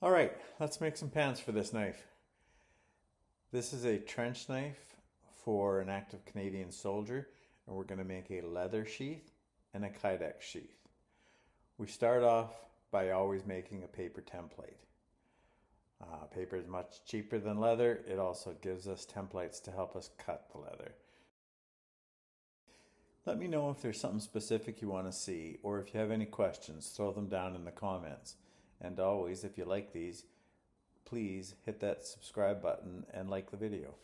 All right, let's make some pans for this knife. This is a trench knife for an active Canadian soldier, and we're going to make a leather sheath and a kydex sheath. We start off by always making a paper template. Paper is much cheaper than leather. It also gives us templates to help us cut the leather. Let me know if there's something specific you want to see, or if you have any questions, throw them down in the comments. And always, if you like these, please hit that subscribe button and like the video.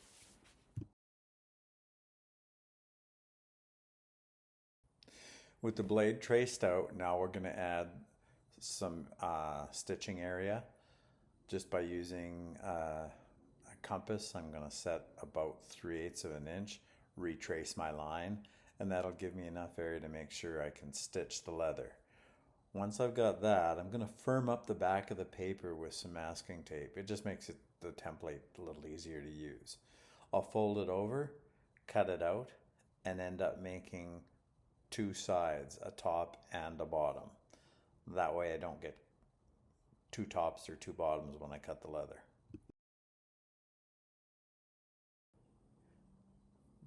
With the blade traced out, now we're going to add some stitching area just by using a compass. I'm going to set about 3/8 of an inch, retrace my line, and that'll give me enough area to make sure I can stitch the leather. Once I've got that, I'm going to firm up the back of the paper with some masking tape. It just makes the template a little easier to use. I'll fold it over, cut it out, and end up making two sides, a top and a bottom. That way I don't get two tops or two bottoms when I cut the leather.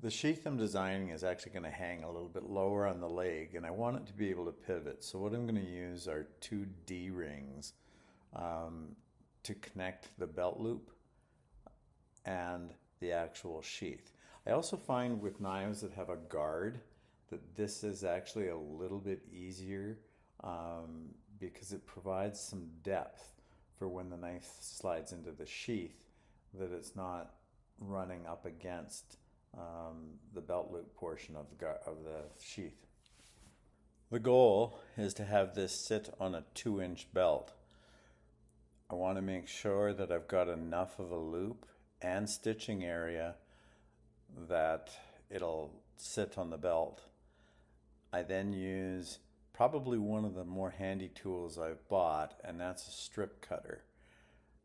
The sheath I'm designing is actually going to hang a little bit lower on the leg, and I want it to be able to pivot. So what I'm going to use are two D-rings to connect the belt loop and the actual sheath. I also find with knives that have a guard that this is actually a little bit easier because it provides some depth for when the knife slides into the sheath, that it's not running up against the belt loop portion of the sheath. The goal is to have this sit on a 2-inch belt. I want to make sure that I've got enough of a loop and stitching area that it'll sit on the belt. I then use probably one of the more handy tools I've bought, and that's a strip cutter.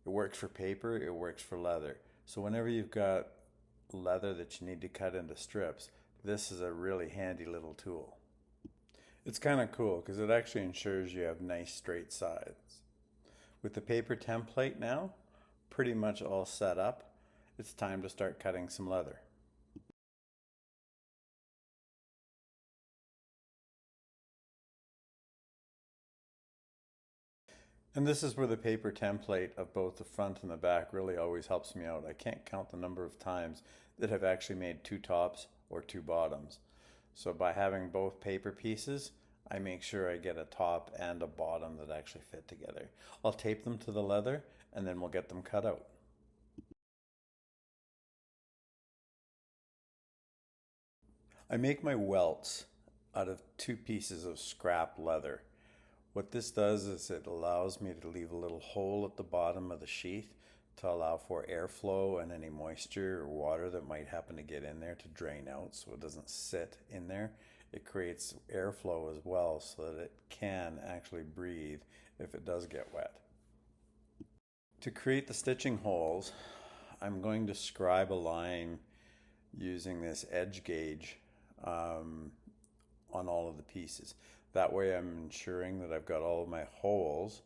It works for paper, it works for leather. So whenever you've got leather that you need to cut into strips, this is a really handy little tool. It's kind of cool because it actually ensures you have nice straight sides. With the paper template now pretty much all set up, it's time to start cutting some leather. And this is where the paper template of both the front and the back really always helps me out. I can't count the number of times that I've actually made two tops or two bottoms. So by having both paper pieces, I make sure I get a top and a bottom that actually fit together. I'll tape them to the leather and then we'll get them cut out. I make my welts out of two pieces of scrap leather. What this does is it allows me to leave a little hole at the bottom of the sheath to allow for airflow and any moisture or water that might happen to get in there to drain out so it doesn't sit in there. It creates airflow as well so that it can actually breathe if it does get wet. To create the stitching holes, I'm going to scribe a line using this edge gauge on all of the pieces. That way I'm ensuring that I've got all of my holes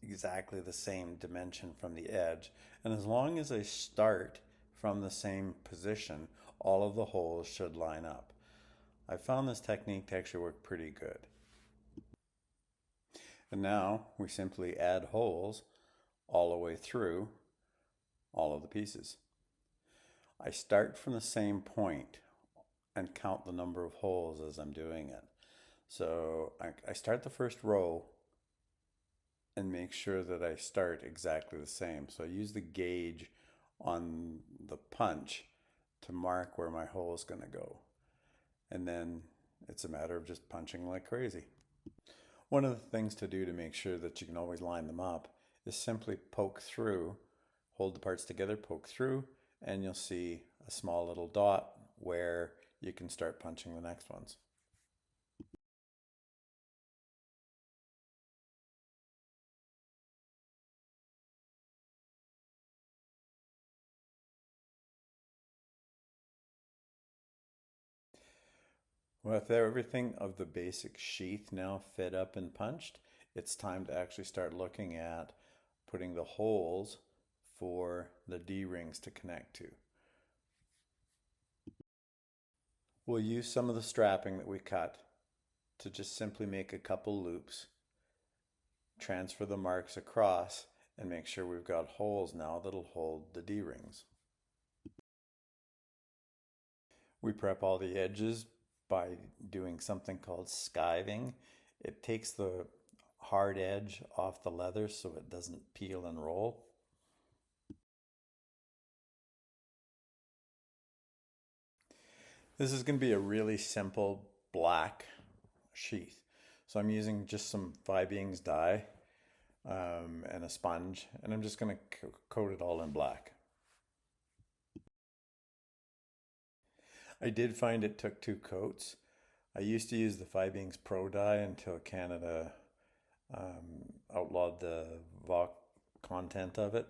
exactly the same dimension from the edge. And as long as I start from the same position, all of the holes should line up. I found this technique to actually work pretty good. And now we simply add holes all the way through all of the pieces. I start from the same point and count the number of holes as I'm doing it. So I start the first row and make sure that I start exactly the same. So I use the gauge on the punch to mark where my hole is going to go. And then it's a matter of just punching like crazy. One of the things to do to make sure that you can always line them up is simply poke through, hold the parts together, poke through, and you'll see a small little dot where you can start punching the next ones. With everything of the basic sheath now fit up and punched, it's time to actually start looking at putting the holes for the D-rings to connect to. We'll use some of the strapping that we cut to just simply make a couple loops, transfer the marks across, and make sure we've got holes now that'll hold the D-rings. We prep all the edges by doing something called skiving. It takes the hard edge off the leather so it doesn't peel and roll. This is going to be a really simple black sheath. So I'm using just some 5-Beings dye and a sponge, and I'm just going to coat it all in black. I did find it took 2 coats. I used to use the 5-Beings Pro dye until Canada outlawed the VOC content of it,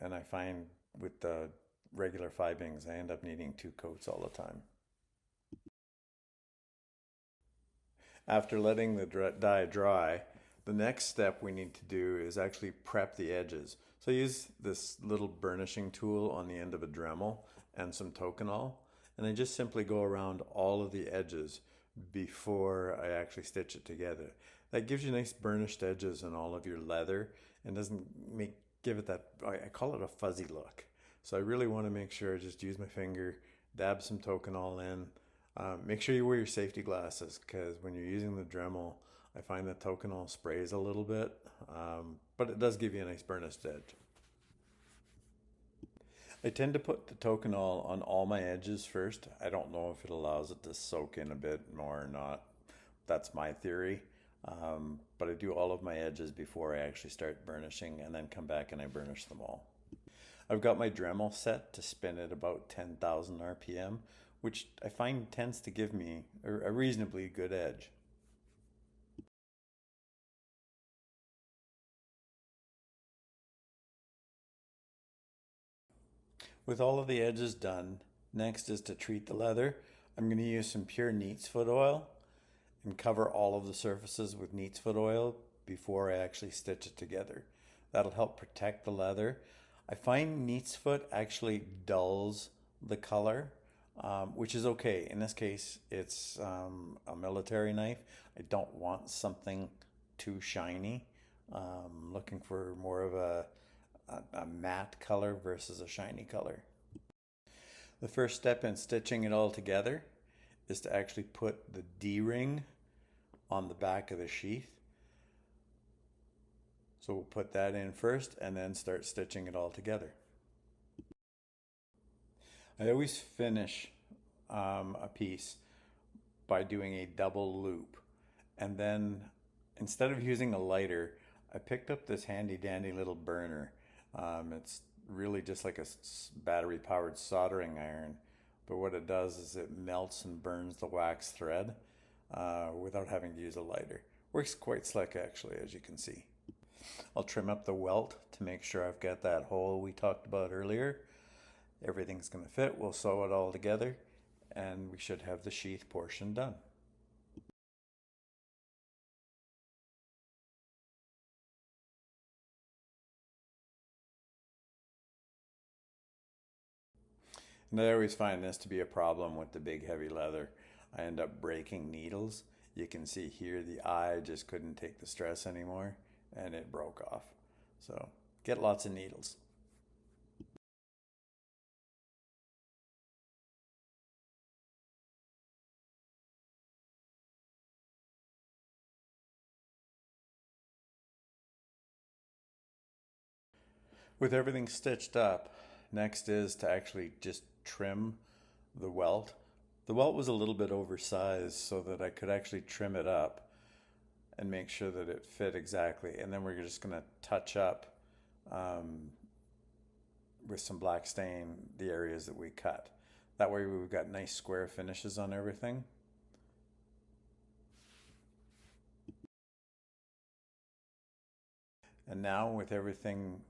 and I find with the regular 5-Beings I end up needing 2 coats all the time. After letting the dye dry, the next step we need to do is actually prep the edges. So I use this little burnishing tool on the end of a Dremel and some Tokonol, and I just simply go around all of the edges before I actually stitch it together. That gives you nice burnished edges on all of your leather and doesn't give it that, I call it a fuzzy look. So I really want to make sure I just use my finger, dab some Tokonol in. Make sure you wear your safety glasses, because when you're using the Dremel, I find that Tokonol sprays a little bit, but it does give you a nice burnished edge. I tend to put the Tokonol on all my edges first. I don't know if it allows it to soak in a bit more or not. That's my theory. But I do all of my edges before I actually start burnishing, and then come back and I burnish them all. I've got my Dremel set to spin at about 10,000 RPM, which I find tends to give me a reasonably good edge. With all of the edges done, next is to treat the leather. I'm going to use some pure neat's foot oil and cover all of the surfaces with neat's foot oil before I actually stitch it together. That'll help protect the leather. I find neat's foot actually dulls the color, which is okay. In this case, it's a military knife. I don't want something too shiny. Looking for more of a matte color versus a shiny color. The first step in stitching it all together is to actually put the D-ring on the back of the sheath. So we'll put that in first and then start stitching it all together. I always finish a piece by doing a double loop, and then instead of using a lighter, I picked up this handy dandy little burner. It's really just like a battery powered soldering iron, but what it does is it melts and burns the wax thread without having to use a lighter. Works quite slick actually, as you can see. I'll trim up the welt to make sure I've got that hole we talked about earlier. Everything's going to fit. We'll sew it all together and we should have the sheath portion done. And I always find this to be a problem with the big heavy leather. I end up breaking needles. You can see here the eye just couldn't take the stress anymore and it broke off. So get lots of needles. With everything stitched up, next is to actually just trim the welt. The welt was a little bit oversized so that I could actually trim it up and make sure that it fit exactly. And then we're just going to touch up with some black stain the areas that we cut. That way we've got nice square finishes on everything. And now with everything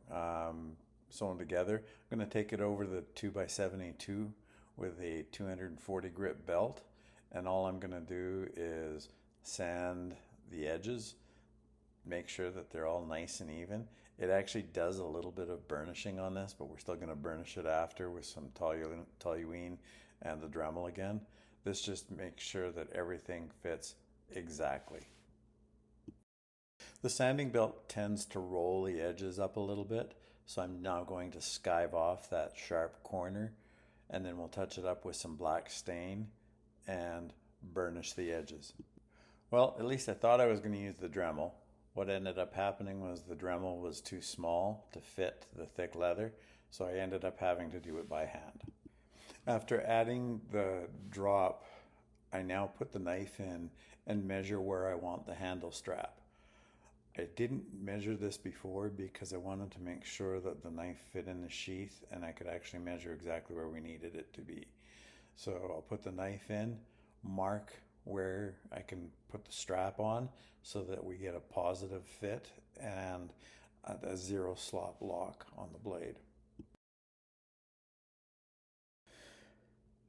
sewn together, I'm going to take it over the 2x72 with a 240 grit belt, and all I'm going to do is sand the edges, make sure that they're all nice and even. It actually does a little bit of burnishing on this, but we're still going to burnish it after with some toluene and the Dremel again. This just makes sure that everything fits exactly. The sanding belt tends to roll the edges up a little bit, so I'm now going to skive off that sharp corner, and then we'll touch it up with some black stain and burnish the edges. Well, at least I thought I was going to use the Dremel. What ended up happening was the Dremel was too small to fit the thick leather, so I ended up having to do it by hand. After adding the drop, I now put the knife in and measure where I want the handle strap. I didn't measure this before because I wanted to make sure that the knife fit in the sheath and I could actually measure exactly where we needed it to be. So I'll put the knife in, mark where I can put the strap on so that we get a positive fit and a zero slop lock on the blade.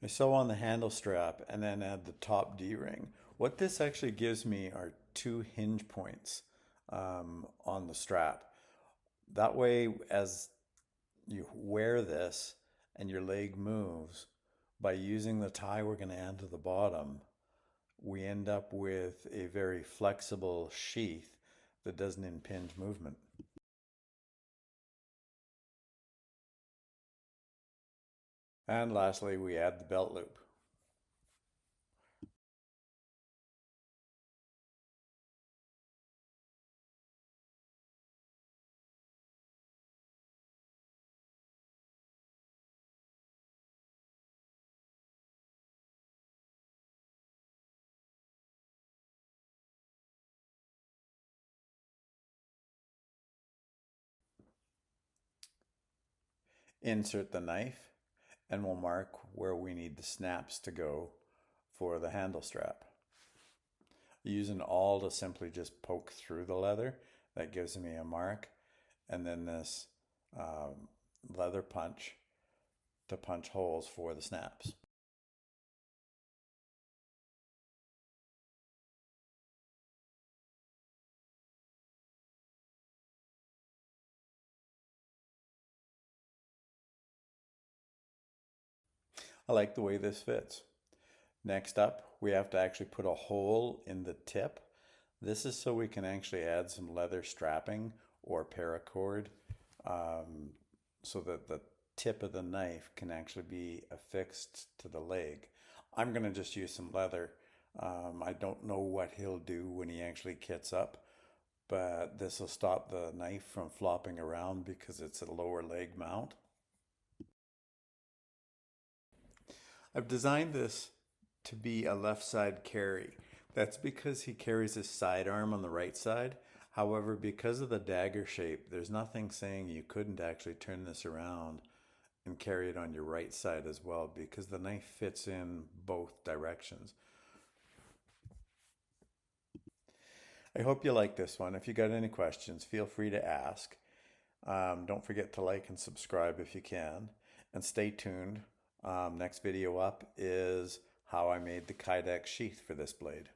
I sew on the handle strap and then add the top D-ring. What this actually gives me are two hinge points on the strap. That way, as you wear this and your leg moves, by using the tie we're going to add to the bottom, we end up with a very flexible sheath that doesn't impinge movement. And lastly, we add the belt loop. Insert the knife and we'll mark where we need the snaps to go for the handle strap. Use an awl to simply just poke through the leather. That gives me a mark. And then this leather punch to punch holes for the snaps. I like the way this fits. Next up, we have to actually put a hole in the tip. This is so we can actually add some leather strapping or paracord so that the tip of the knife can actually be affixed to the leg. I'm going to just use some leather. I don't know what he'll do when he actually kits up, but this will stop the knife from flopping around because it's a lower leg mount. I've designed this to be a left side carry. That's because he carries his sidearm on the right side. However, because of the dagger shape, there's nothing saying you couldn't actually turn this around and carry it on your right side as well because the knife fits in both directions. I hope you like this one. If you got any questions, feel free to ask. Don't forget to like and subscribe if you can. And stay tuned. Next video up is how I made the kydex sheath for this blade.